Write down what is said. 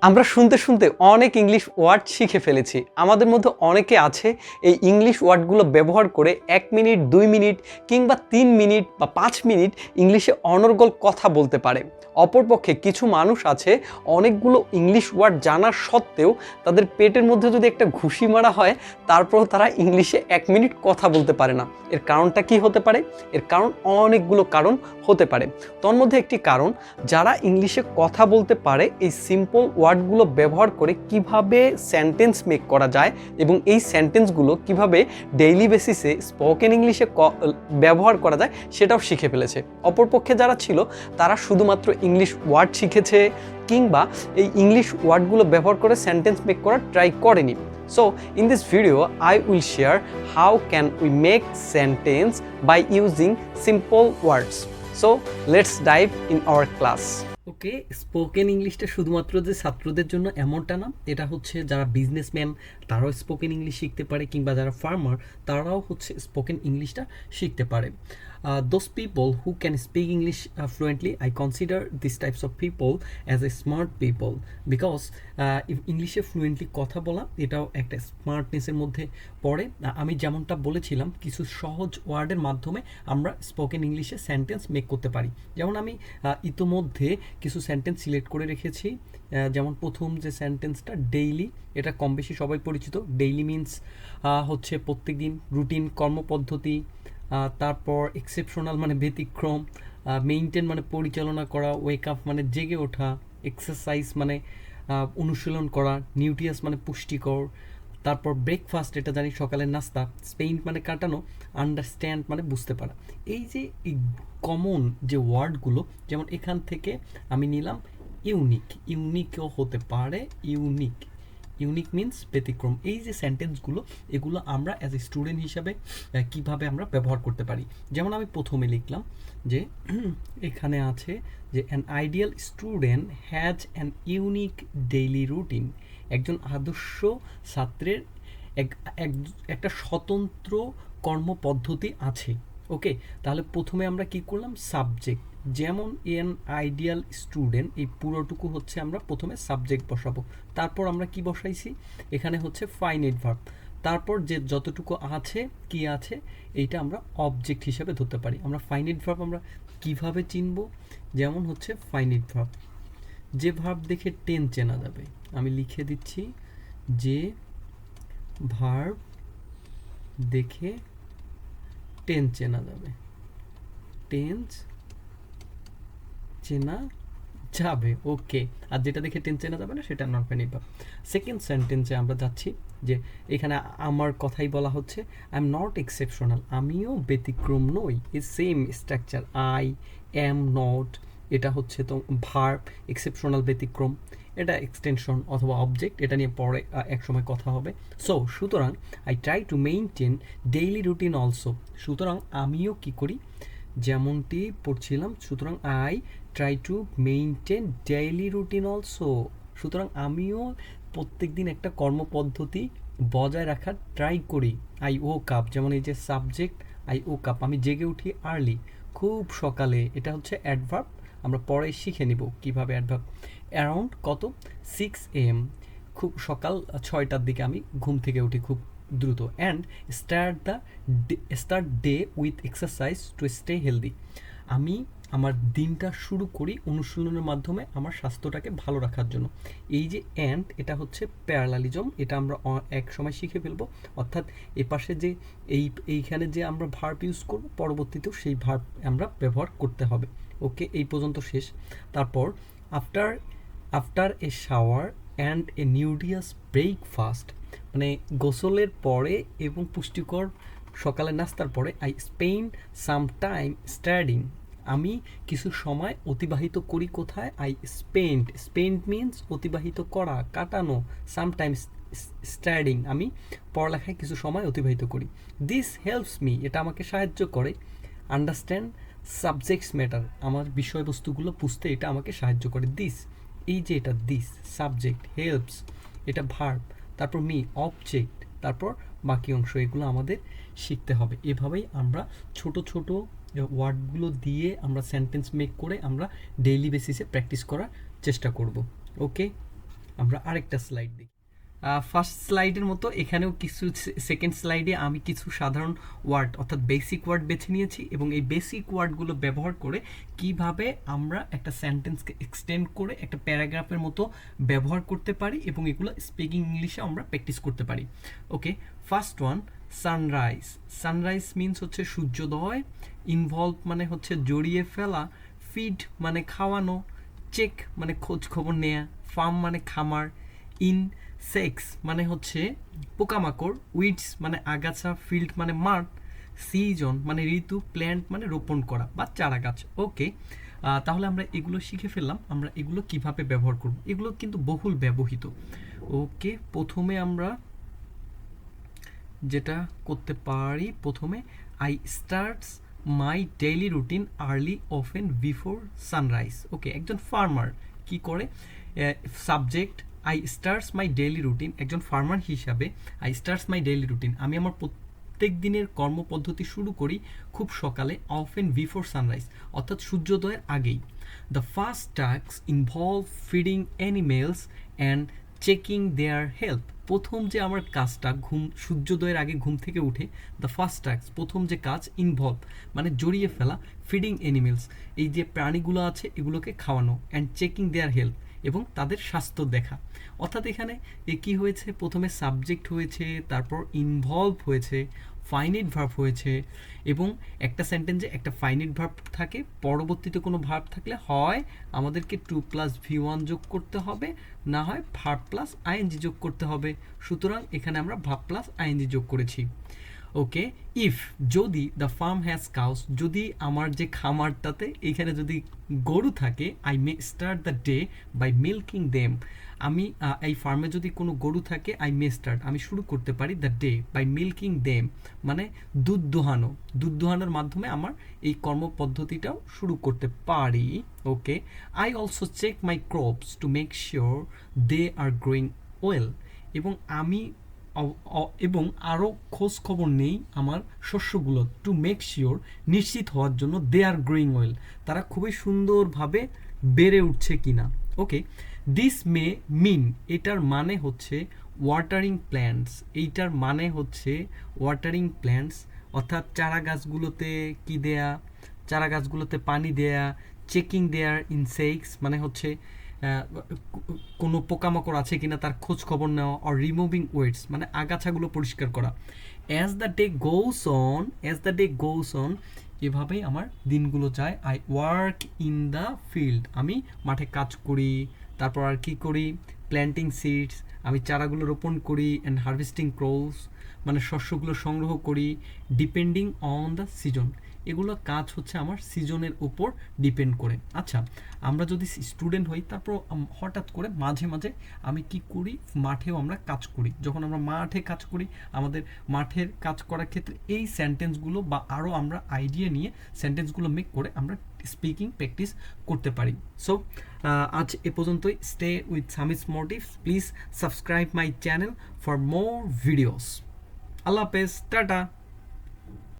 আমরা শুনতে শুনতে অনেক ইংলিশ ওয়ার্ড শিখে ফেলেছি। আমাদের মধ্যে অনেকে আছে এই ইংলিশ ওয়ার্ডগুলো ব্যবহার করে 1 মিনিট 2 মিনিট কিংবা 3 মিনিট বা 5 মিনিট ইংলিশে অনর্গল কথা বলতে পারে। অপরপক্ষে কিছু মানুষ আছে অনেকগুলো ইংলিশ ওয়ার্ড জানা সত্ত্বেও তাদের পেটের মধ্যে যদি একটা ঘুষি মারা হয় তারপরও তারা ইংলিশে 1 মিনিট কথা বলতে পারে না। এর কারণটা কি হতে পারে? এর কারণ অনেকগুলো কারণ হতে পারে। তোর মধ্যে একটি কারণ, যারা ইংলিশে কথা বলতে পারে এই সিম্পল ওয়ার্ডগুলো ব্যবহার করে কিভাবে সেন্টেন্স মেক করা যায় এবং এই সেন্টেন্সগুলো কিভাবে ডেইলি বেসিসে স্পোকেন ইংলিশে ব্যবহার করা যায় সেটাও শিখে ফেলেছে। অপরপক্ষে যারা ছিল তারা শুধুমাত্র ইংলিশ ওয়ার্ড শিখেছে কিংবা এই ইংলিশ ওয়ার্ডগুলো ব্যবহার করে সেন্টেন্স মেক করার ট্রাই করেনি। So in this video I will share how can we make sentence by using simple words. So let's dive in our class. Okay, spoken ইংলিশটা শুধুমাত্র যে ছাত্রদের জন্য এমনটা না, এটা হচ্ছে যারা বিজনেসম্যান তারাও স্পোকেন ইংলিশ শিখতে পারে, কিংবা যারা ফার্মার তারাও হচ্ছে স্পোকেন ইংলিশটা শিখতে পারে। Those people who can speak English fluently, I consider these types of people as a smart people, because ইংলিশে ফ্লুয়েন্টলি কথা বলা এটাও একটা স্মার্টনেসের মধ্যে পড়ে। আমি যেমনটা বলেছিলাম, কিছু সহজ ওয়ার্ডের মাধ্যমে আমরা স্পোকেন ইংলিশে সেন্টেন্স মেক করতে পারি। যেমন আমি ইতোমধ্যে কিছু সেন্টেন্স সিলেক্ট করে রেখেছি। যেমন প্রথম যে সেন্টেন্সটা ডেইলি, এটা কম বেশি সবাই পরিচিত। ডেইলি মিনস হচ্ছে প্রত্যেকদিন, রুটিন কর্মপদ্ধতি। তারপর এক্সেপশনাল মানে ব্যতিক্রম, মেইনটেন মানে পরিচালনা করা, ওয়েক আপ মানে জেগে ওঠা, এক্সারসাইজ মানে অনুশীলন করা, নিউট্রিয়াস মানে পুষ্টিকর, তারপর ব্রেকফাস্ট এটা জানি সকালের নাস্তা, স্পেন্ড মানে কাটানো, আন্ডারস্ট্যান্ড মানে বুঝতে পারা। এই যে এই কমন যে ওয়ার্ডগুলো, যেমন এখান থেকে আমি নিলাম ইউনিক, ইউনিকও হতে পারে, ইউনিক, ইউনিক মিনস ব্যতিক্রম। এই যে সেন্টেন্সগুলো, এগুলো আমরা অ্যাজ এ স্টুডেন্ট হিসাবে কিভাবে আমরা ব্যবহার করতে পারি। যেমন আমি প্রথমে লিখলাম যে এখানে আছে যে an ideal student has an unique daily routine. একজন আদর্শ ছাত্রের একটা স্বতন্ত্র কর্মপদ্ধতি আছে। ওকে, তাহলে প্রথমে আমরা কি করলাম? সাবজেক্ট, যেমন এন আইডিয়াল স্টুডেন্ট, এই পুরোটুকু হচ্ছে আমরা প্রথমে সাবজেক্ট বসাবো। তারপর আমরা কি বসাইছি? এখানে হচ্ছে ফাইনাইট ভার্ব। তারপর যে যতটুকু আছে, কি আছে, এইটা আমরা অবজেক্ট হিসাবে ধরতে পারি। আমরা ফাইনাইট ভার্ব আমরা কিভাবে চিনব? যেমন হচ্ছে ফাইনাইট ভার্ব, যে ভার্ব দেখে টেন চেনা যাবে। আমি লিখে দিচ্ছি, যে ভার্ব দেখে টেন্স চেনা যাবে, টেন্স চেনা যাবে। ওকে, আর যেটা দেখে টেন্স চেনা যাবে না সেটা নট ফাইনাইট ভার্ব। সেকেন্ড সেন্টেন্সে আমরা যাচ্ছি, যে এখানে আমার কথাই বলা হচ্ছে, আই এম নট এক্সেপশনাল, আমিও ব্যতিক্রম নই। এই same structure, I am not, এটা হচ্ছে তো ভার্ব, এক্সেপশনাল ব্যতিক্রম, এটা এক্সটেনশন অথবা অবজেক্ট, এটা নিয়ে পরে এক সময় কথা হবে। সো সুতরাং I try to maintain daily routine also, সুতরাং আমিও কি করি, যেমনটি পড়ছিলাম, সুতরাং I try to maintain daily routine also, সুতরাং আমিও প্রত্যেক দিন একটা কর্মপদ্ধতি বজায় রাখার ট্রাই করি। আই ও কাপ, যেমন এই যে সাবজেক্ট, আই ও কাপ, আমি জেগে উঠি আর্লি, খুব সকালে, এটা হচ্ছে অ্যাডভার্ব। আমরা পরে শিখে নিব কিভাবে অ্যাডভার্ব। অ্যারাউন্ড কত? 6 AM, খুব সকাল 6টার দিকে আমি ঘুম থেকে উঠি খুব দ্রুত। And start day with exercise to stay healthy, আমি আমার দিনটা শুরু করি অনুশীলনের মাধ্যমে আমার স্বাস্থ্যটাকে ভালো রাখার জন্য। এই যে অ্যান্ড, এটা হচ্ছে প্যারালালিজম, এটা আমরা এক সময় শিখে ফেলবো। অর্থাৎ এপাশে যে এইখানে যে আমরা ভার্ব ইউজ করব, পরবর্তীতেও সেই ভার্ব আমরা ব্যবহার করতে হবে। ওকে, এই পর্যন্ত শেষ। তারপর after a shower and a nutritious breakfast, মানে গোসলের পরে এবং পুষ্টিকর সকালের নাস্তার পরে, I spend some time studying, আমি কিছু সময় অতিবাহিত করি কোথায়? আই স্পেন্ড মিনস অতিবাহিত করা, কাটানো, সামটাইমস স্টাডিং, আমি পড়ালেখায় কিছু সময় অতিবাহিত করি। দিস হেল্পস মি, এটা আমাকে সাহায্য করে, আন্ডারস্ট্যান্ড সাবজেক্টস ম্যাটার, আমার বিষয়বস্তুগুলো বুঝতে এটা আমাকে সাহায্য করে। দিস, এই যে এটা দিস সাবজেক্ট, হেল্পস এটা ভার্ব, তারপর মি অবজেক্ট, তারপর বাকি অংশ, এগুলো আমাদের শিখতে হবে। এভাবেই আমরা ছোট ছোট ওয়ার্ডগুলো দিয়ে আমরা সেন্টেন্স মেক করে আমরা ডেইলি বেসিসে প্র্যাকটিস করার চেষ্টা করব। ওকে, আমরা আরেকটা স্লাইড দেখি। ফার্স্ট স্লাইডের মতো এখানেও কিছু, সেকেন্ড স্লাইডে আমি কিছু সাধারণ ওয়ার্ড অর্থাৎ বেসিক ওয়ার্ড বেছে নিয়েছি এবং এই বেসিক ওয়ার্ডগুলো ব্যবহার করে কিভাবে আমরা একটা সেন্টেন্সকে এক্সটেন্ড করে একটা প্যারাগ্রাফের মতো ব্যবহার করতে পারি এবং এগুলো স্পিকিং ইংলিশে আমরা প্র্যাকটিস করতে পারি। Okay, first one, sunrise. Sunrise means হচ্ছে সূর্যোদয়, ইনভলভ মানে হচ্ছে জড়িয়ে ফেলা, ফিড মানে খাওয়ানো, চেক মানে খোঁজ খবর নেয়া, ফার্ম মানে খামার, ইনসেক্টস মানে হচ্ছে পোকামাকড়, উইডস মানে আগাছা, ফিল্ড মানে মাঠ, সিজন মানে ঋতু, প্ল্যান্ট মানে রোপণ করা বা চারা গাছ। ওকে, তাহলে আমরা এগুলো শিখে ফেললাম, আমরা এগুলো কিভাবে ব্যবহার করব, এগুলো কিন্তু বহুল ব্যবহৃত। ওকে, প্রথমে আমরা যেটা করতে পারি, প্রথমে I starts my daily routine early often before sunrise. Okay, একজন ফার্মার কি করে, subject I starts my daily routine, একজন ফার্মার হিসাবে I starts my daily routine, আমি আমার প্রত্যেক দিনের কর্মপদ্ধতি শুরু করি খুব সকালে, অফেন বিফোর সানরাইজ অর্থাৎ সূর্যোদয়ের আগেই। The first task involve feeding animals and checking there health. প্রথম যে আমার কাজটা সূর্যোদয়ের আগে ঘুম থেকে উঠে, দ্য ফার্স্ট টাস্ক প্রথম যে কাজ, ইনভলভ মানে জড়িয়ে ফেলা, ফিডিং অ্যানিমেলস এই যে প্রাণীগুলো আছে এগুলোকে খাওয়ানো, অ্যান্ড চেকিং দেয়ার হেলথ এবং তাদের স্বাস্থ্য দেখা। অর্থাৎ এখানে কি হয়েছে, প্রথমে সাবজেক্ট হয়েছে, তারপর ইনভলভ হয়েছে, ফাইনাইট ভার্ব হয়েছে এবং একটা সেন্টেন্সে একটা ফাইনাইট ভার্ব থাকে, পরবর্তীতে কোনো ভার্ব থাকলে হয় আমাদেরকে টু প্লাস V1 যোগ করতে হবে, না হয় ভার্ব প্লাস আইএনজি যোগ করতে হবে। সুতরাং এখানে আমরা ভার্ব প্লাস আইএনজি যোগ করেছি। ওকে, ইফ যদি দ্য ফার্ম হ্যাজ কাউস, যদি আমার যে খামারটাতে এখানে যদি গরু থাকে, I may start the day by milking them. আমি এই ফার্মে যদি কোনো গরু থাকে, আই মে স্টার্ট আমি শুরু করতে পারি the day by milking them মানে দুধ দোহানো, দুধ দোহানোর মাধ্যমে আমার এই কর্মপদ্ধতিটাও শুরু করতে পারি। Okay, I also check my crops to make sure they are growing well, এবং আমি এবং আরও খোঁজ খবর নেই আমার শস্যগুলো, টু মেক শিওর নিশ্চিত হওয়ার জন্য দে আর গ্রোয়িং ওয়েল তারা খুবই সুন্দরভাবে বেড়ে উঠছে কিনা। ওকে, দিস মে মিন এটার মানে হচ্ছে ওয়াটারিং প্ল্যান্টস, এইটার মানে হচ্ছে ওয়াটারিং প্ল্যান্টস অর্থাৎ চারা গাছগুলোতে কি দেয়া, চারা গাছগুলোতে পানি দেয়া, চেকিং দেয়ার ইনসেক্টস মানে হচ্ছে কোনো পোকামাকড় আছে কিনা তার খোঁজ খবর নেওয়া, আর রিমুভিং ওয়েটস মানে আগাছাগুলো পরিষ্কার করা। As the day goes on এভাবেই আমার দিনগুলো যায়। I work in the field আমি মাঠে কাজ করি, তারপর আর কি করি, প্ল্যান্টিং সিডস আমি চারাগুলো রোপণ করি, অ্যান্ড হারভেস্টিং ক্রপস মানে শস্যগুলো সংগ্রহ করি, ডিপেন্ডিং অন দ্য সিজন এগুলো কাজ হচ্ছে আমার সিজনের উপর ডিপেন্ড করে। আচ্ছা, আমরা যদি স্টুডেন্ট হই তারপর হঠাৎ করে মাঝে মাঝে আমি কি করি, মাঠেও আমরা কাজ করি, যখন আমরা মাঠে কাজ করি আমাদের মাঠের কাজ করার ক্ষেত্রে এই সেন্টেন্সগুলো বা আরও আমরা আইডিয়া নিয়ে সেন্টেন্সগুলো মেক করে আমরা স্পিকিং প্র্যাকটিস করতে পারি। সো আজ এ পর্যন্তই। Stay with Sami's motives, please subscribe my channel for more videos. আল্লাহ হাফেজ, টাটা।